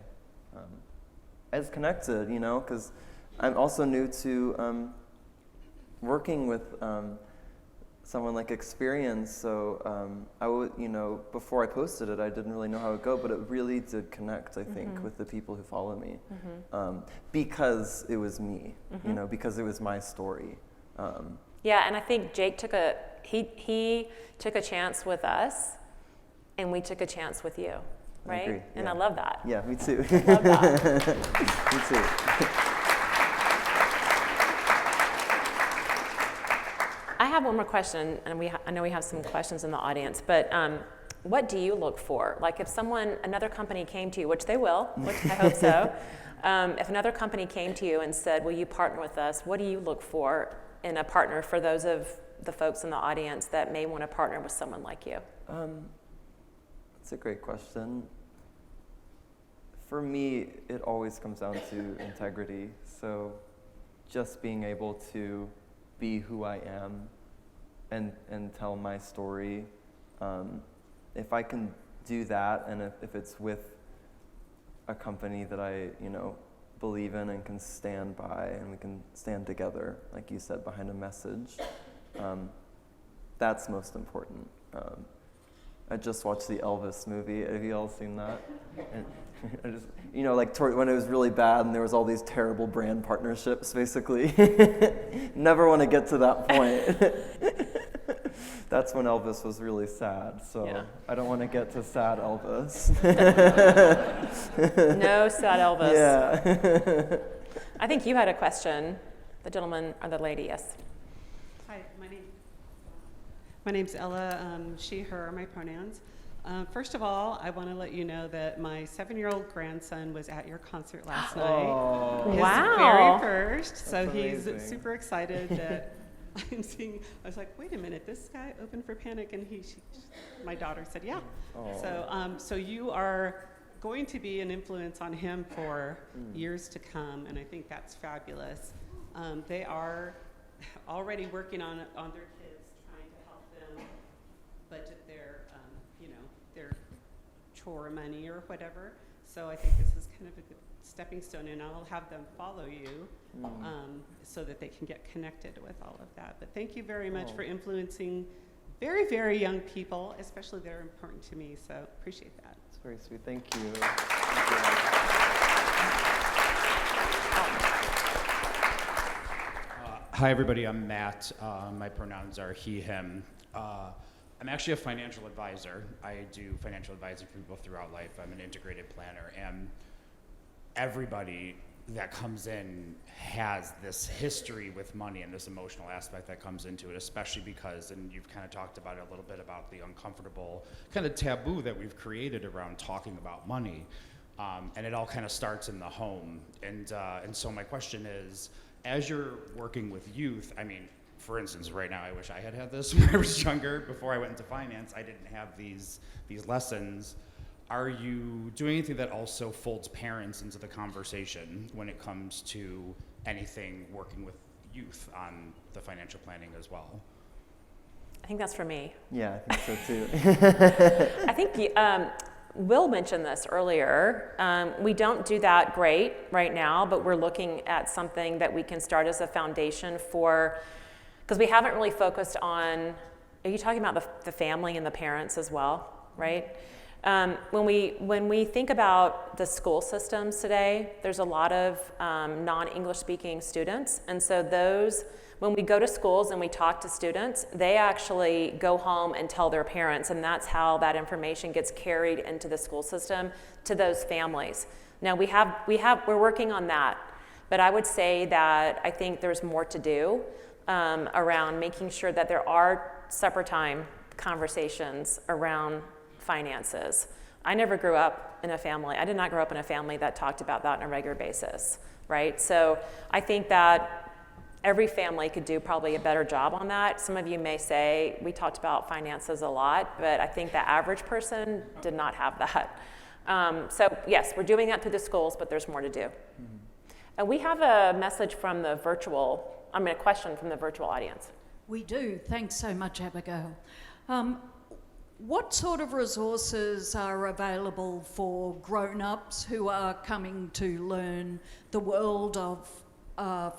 As connected, you know, because I'm also new to working with someone like Experience, so I would, you know, before I posted it, I didn't really know how it would go, but it really did connect, I think, with the people who follow me, because it was me, you know, because it was my story. Yeah, and I think Jake took he took a chance with us, and we took a chance with you, right? I agree, And yeah. I love that. Yeah, me too. I love that. Me too. I have one more question, and I know we have some questions in the audience, but what do you look for? Like if another company came to you, which they will, which I hope so, if another company came to you and said, will you partner with us, what do you look for in a partner for those of the folks in the audience that may want to partner with someone like you? That's a great question. For me, it always comes down to integrity. So just being able to be who I am and tell my story. If I can do that, and if it's with a company that I, you know, believe in and can stand by, and we can stand together, like you said, behind a message, that's most important. I just watched the Elvis movie. Have you all seen that? And I just, you know, like when it was really bad and there was all these terrible brand partnerships, basically. Never want to get to that point. That's when Elvis was really sad. So yeah. I don't want to get to sad Elvis. No sad Elvis. Yeah. I think you had a question. The gentleman or the lady, yes. Hi, my name's Ella. She, her are my pronouns. First of all, I want to let you know that my 7-year-old grandson was at your concert last night. His Wow. very first. So That's he's amazing. super excited that I'm seeing. I was like, wait a minute, this guy opened for Panic, and my daughter said, yeah. So you are going to be an influence on him for years to come, and I think that's fabulous. They are already working on their kids, trying to help them budget their their chore money or whatever. So I think this is kind of a good stepping stone, and I'll have them follow you so that they can get connected with all of that. But thank you very much for influencing very, very young people, especially that are important to me. So appreciate that. That's very sweet. Thank you. Hi, everybody. I'm Matt. My pronouns are he, him. I'm actually a financial advisor. I do financial advising for people throughout life. I'm an integrated planner. And everybody that comes in has this history with money and this emotional aspect that comes into it, especially because, and you've kind of talked about it a little bit, about the uncomfortable kind of taboo that we've created around talking about money. And it all kind of starts in the home. And so my question is, as you're working with youth, I mean, for instance, right now, I wish I had this when I was younger. Before I went into finance, I didn't have these lessons. Are you doing anything that also folds parents into the conversation when it comes to anything working with youth on the financial planning as well? I think that's for me. Yeah, I think so too. I think Will mentioned this earlier. We don't do that great right now, but we're looking at something that we can start as a foundation for, because we haven't really focused on, are you talking about the family and the parents as well, right? When we think about the school systems today, there's a lot of non-English speaking students, and so those, when we go to schools and we talk to students, they actually go home and tell their parents, and that's how that information gets carried into the school system to those families. Now we're working on that, but I would say that I think there's more to do around making sure that there are separate time conversations around finances. I never grew up in a family. I did not grow up in a family that talked about that on a regular basis, right? So I think that every family could do probably a better job on that. Some of you may say, we talked about finances a lot, but I think the average person did not have that. So yes, we're doing that through the schools, but there's more to do. Mm-hmm. And we have a message from the a question from the virtual audience. We do. Thanks so much, Abigail. What sort of resources are available for grown-ups who are coming to learn the world of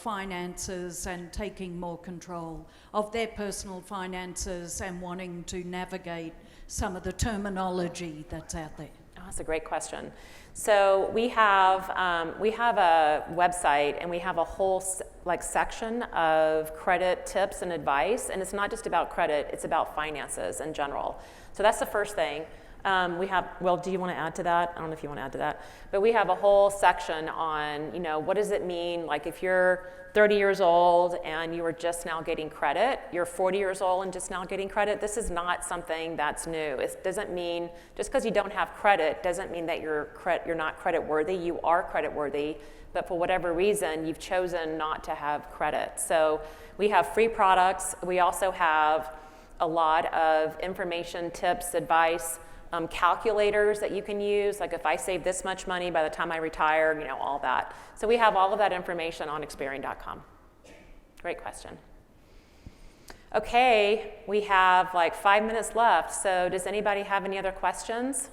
finances and taking more control of their personal finances and wanting to navigate some of the terminology that's out there? Oh, that's a great question. So we have a website, and we have a whole section of credit tips and advice, and it's not just about credit, it's about finances in general. So that's the first thing. Will, do you want to add to that? I don't know if you want to add to that, but we have a whole section on, what does it mean, like if you're 30 years old and you are just now getting credit, you're 40 years old and just now getting credit, this is not something that's new. It doesn't mean, just because you don't have credit, doesn't mean that you're not credit worthy. You are credit worthy, but for whatever reason, you've chosen not to have credit. So we have free products. We also have a lot of information, tips, advice, calculators that you can use, like if I save this much money by the time I retire, all that. So we have all of that information on Experian.com. Great question. Okay, we have like 5 minutes left, so does anybody have any other questions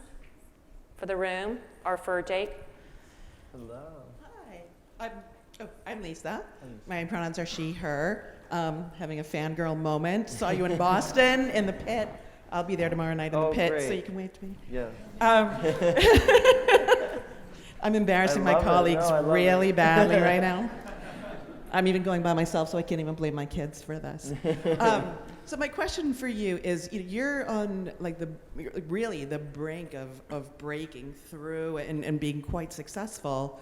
for the room or for Jake? Hello. Hi, I'm Lisa. My pronouns are she, her. Having a fangirl moment. Saw you in Boston in the pit. I'll be there tomorrow night in the pit, great. so you can wave to me. Yeah. I'm embarrassing my colleagues really badly right now. I'm even going by myself, so I can't even blame my kids for this. So my question for you is, you're on really the brink of breaking through and being quite successful.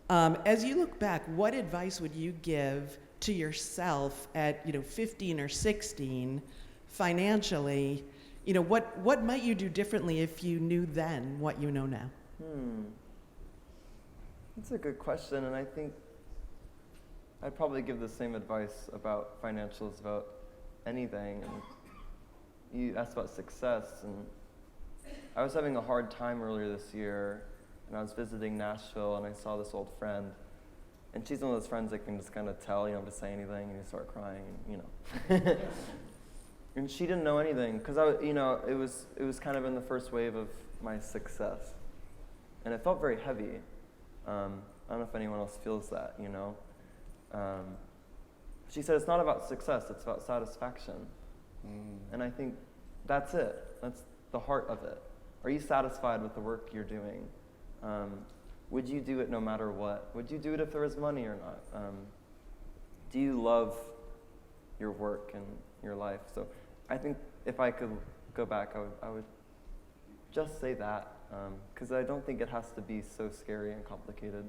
As you look back, what advice would you give to yourself at 15 or 16 financially? What might you do differently if you knew then what you know now? That's a good question, and I think I'd probably give the same advice about financials, about anything. And you asked about success, and I was having a hard time earlier this year, and I was visiting Nashville, and I saw this old friend, and she's one of those friends that can just kind of tell you don't have to say anything, and you start crying, and and she didn't know anything, because it was kind of in the first wave of my success, and it felt very heavy. I don't know if anyone else feels that, She said it's not about success, it's about satisfaction. And I think that's it. That's the heart of it. Are you satisfied with the work you're doing? Would you do it no matter what? Would you do it if there was money or not? Do you love your work and your life? So I think if I could go back, I would just say that, because I don't think it has to be so scary and complicated.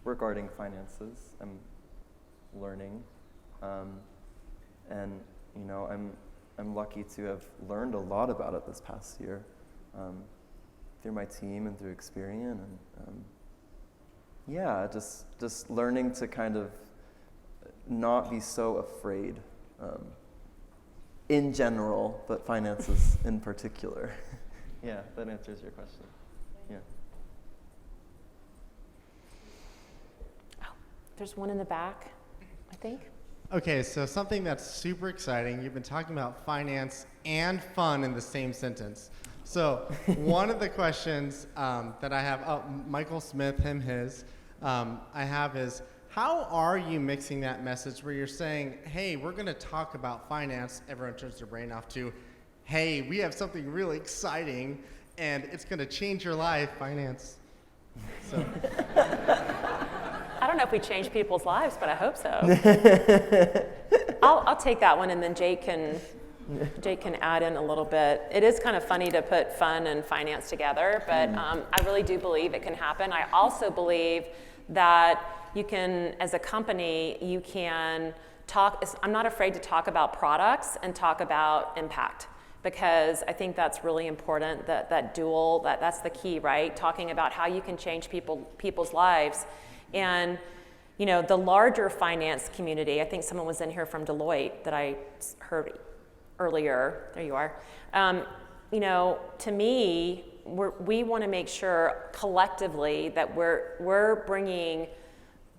Regarding finances, I'm learning, and you know, I'm lucky to have learned a lot about it this past year, through my team and through Experian, and yeah, just learning to kind of not be so afraid, in general, but finances in particular. Yeah, that answers your question. Yeah. There's one in the back, I think. Okay, so something that's super exciting. You've been talking about finance and fun in the same sentence. So one of the questions that I have, Michael Smith, him, his, I have is, how are you mixing that message where you're saying, hey, we're going to talk about finance, everyone turns their brain off, to, hey, we have something really exciting and it's going to change your life, finance. So. I don't know if we change people's lives, but I hope so. I'll take that one, and then Jake can add in a little bit. It is kind of funny to put fun and finance together, but I really do believe it can happen. I also believe that you can, as a company, you can talk. I'm not afraid to talk about products and talk about impact, because I think that's really important. That dual, that's the key, right? Talking about how you can change people's lives. And, you know, the larger finance community, I think someone was in here from Deloitte that I heard earlier. There you are. You know, to me, we want to make sure collectively that we're bringing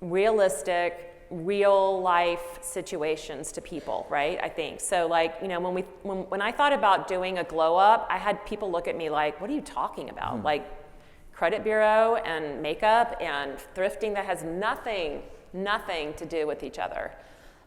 realistic, real life situations to people, right? I think so. Like, you know, when I thought about doing a glow up, I had people look at me like, "What are you talking about?" Like, credit bureau and makeup and thrifting, that has nothing to do with each other.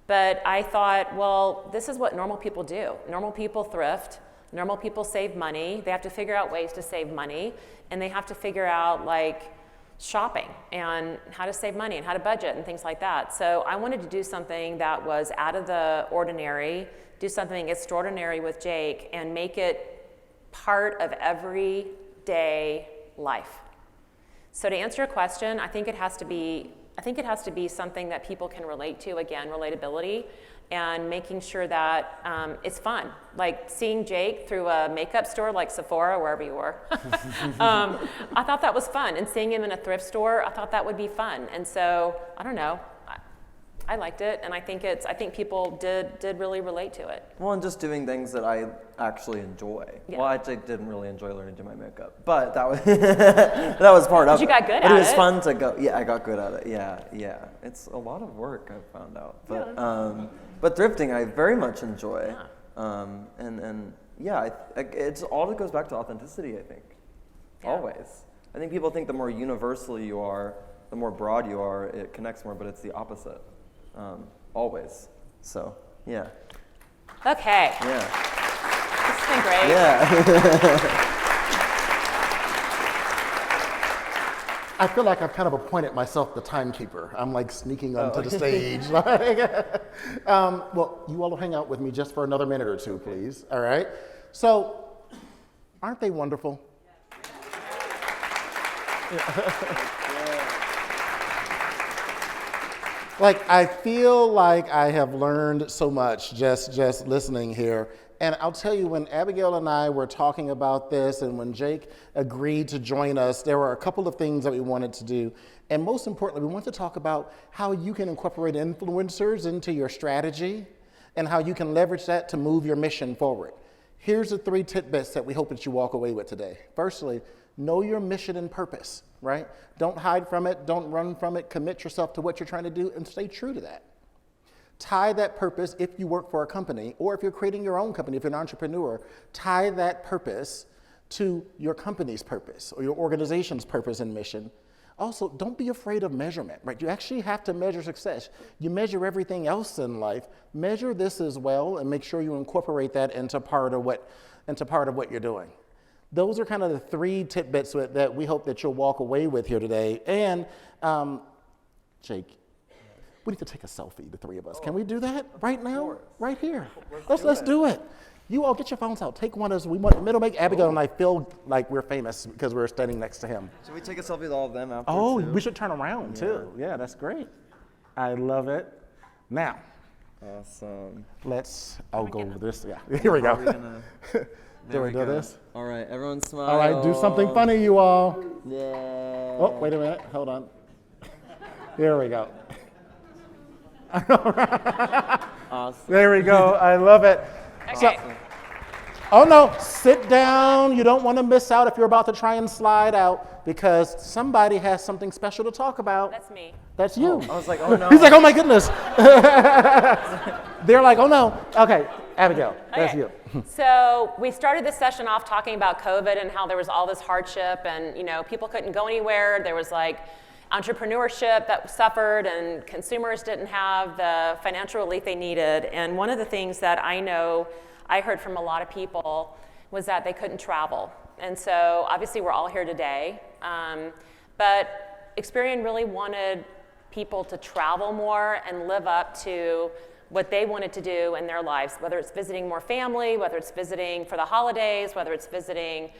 But I thought, well, this is what normal people do. Normal people thrift, normal people save money. They have to figure out ways to save money, and they have to figure out like shopping and how to save money and how to budget and things like that. So I wanted to do something that was out of the ordinary, do something extraordinary with Jake, and make it part of everyday life. So to answer your question, I think it has to be something that people can relate to, again, relatability, and making sure that it's fun. Like seeing Jake through a makeup store like Sephora, wherever you were. I thought that was fun. And seeing him in a thrift store, I thought that would be fun. And so, I don't know, I liked it, and I think people did really relate to it. Well, and just doing things that I actually enjoy. Yeah. Well, I actually didn't really enjoy learning to do my makeup, but that was that was part of it. But you got good at it. But it was fun to go. Yeah, I got good at it. Yeah. It's a lot of work, I've found out. But but thrifting, I very much enjoy. Yeah. And yeah, it's all that goes back to authenticity, I think. Yeah. Always. I think people think the more universal you are, the more broad you are, it connects more, but it's the opposite. Always. So, yeah. Okay. Yeah. This has been great. Yeah. I feel like I've kind of appointed myself the timekeeper. I'm like sneaking onto the stage. Well, you all will hang out with me just for another minute or two, please. All right? So, aren't they wonderful? Like, I feel like I have learned so much just listening here. And I'll tell you, when Abigail and I were talking about this and when Jake agreed to join us, there were a couple of things that we wanted to do. And most importantly, we want to talk about how you can incorporate influencers into your strategy and how you can leverage that to move your mission forward. Here's the 3 tidbits that we hope that you walk away with today. Firstly, know your mission and purpose, right? Don't hide from it, don't run from it, commit yourself to what you're trying to do and stay true to that. Tie that purpose, if you work for a company, or if you're creating your own company, if you're an entrepreneur, tie that purpose to your company's purpose or your organization's purpose and mission. Also, don't be afraid of measurement, right? You actually have to measure success. You measure everything else in life. Measure this as well and make sure you incorporate that into part of what you're doing. Those are kind of the 3 tidbits that we hope that you'll walk away with here today. And Jake, we need to take a selfie, the 3 of us. Can we do that right now? Right here. Let's do it. You all get your phones out. Take one as we want. It'll make Abigail and I feel like we're famous because we're standing next to him. Should we take a selfie with all of them after? Oh, too? we should turn around too. Yeah, that's great. I love it. Now, awesome. I'll go with this. Yeah, here we go. There we do go. this? All right, everyone smile. All right, do something funny, you all. Yeah. Oh, wait a minute. Hold on. Here we go. Awesome. There we go. I love it. Okay. Oh no, sit down. You don't want to miss out if you're about to try and slide out because somebody has something special to talk about. That's me. That's you. I was like, oh no. He's like, oh my goodness. They're like, oh no. Okay, Abigail, that's you. So we started this session off talking about COVID and how there was all this hardship and people couldn't go anywhere. There was like entrepreneurship that suffered and consumers didn't have the financial relief they needed. And one of the things that I heard from a lot of people was that they couldn't travel. And so obviously we're all here today, but Experian really wanted people to travel more and live up to what they wanted to do in their lives, whether it's visiting more family, whether it's visiting for the holidays, whether it's visiting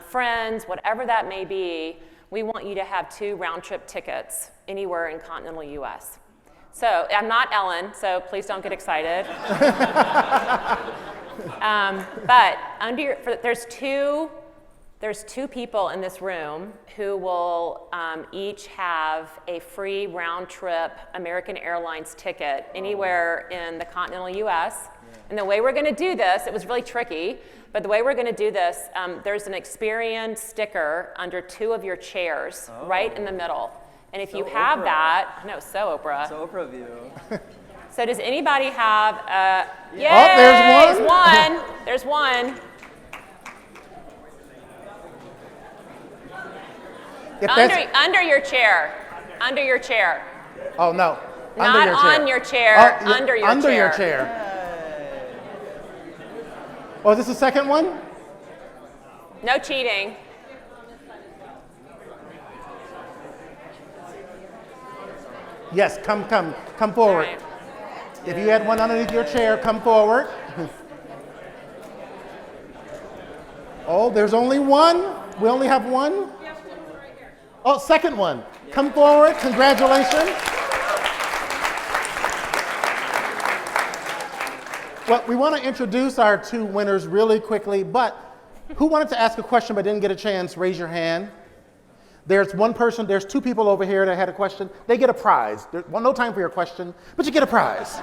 friends, whatever that may be. We want you to have 2 round-trip tickets anywhere in continental US. So I'm not Ellen, so please don't get excited. But there's two people in this room who will each have a free round-trip American Airlines ticket anywhere in the continental US. And the way we're going to do this, it was really tricky, but the way we're going to do this, there's an Experian sticker under 2 of your chairs, right in the middle. And if you have that, I know, so Oprah. So Oprah of you. So does anybody have a, yay, Oh, there's one. There's one. Under your chair. Under your chair. Oh no. Not on your chair, under your chair. Under your chair. Oh, is this the second one? No cheating. Yes, come forward. Right. If you had one underneath your chair, come forward. Oh, there's only one? We only have one? Oh, second one. Come forward. Congratulations. Well, we want to introduce our 2 winners really quickly, but who wanted to ask a question but didn't get a chance? Raise your hand. There's 2 people over here that had a question. They get a prize. There's no time for your question, but you get a prize.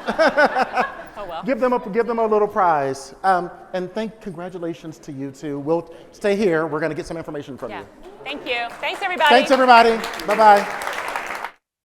Oh well. Give them a little prize. And congratulations to you 2. We'll stay here. We're going to get some information from you. Thank you. Thanks everybody. Thanks everybody. Bye-bye.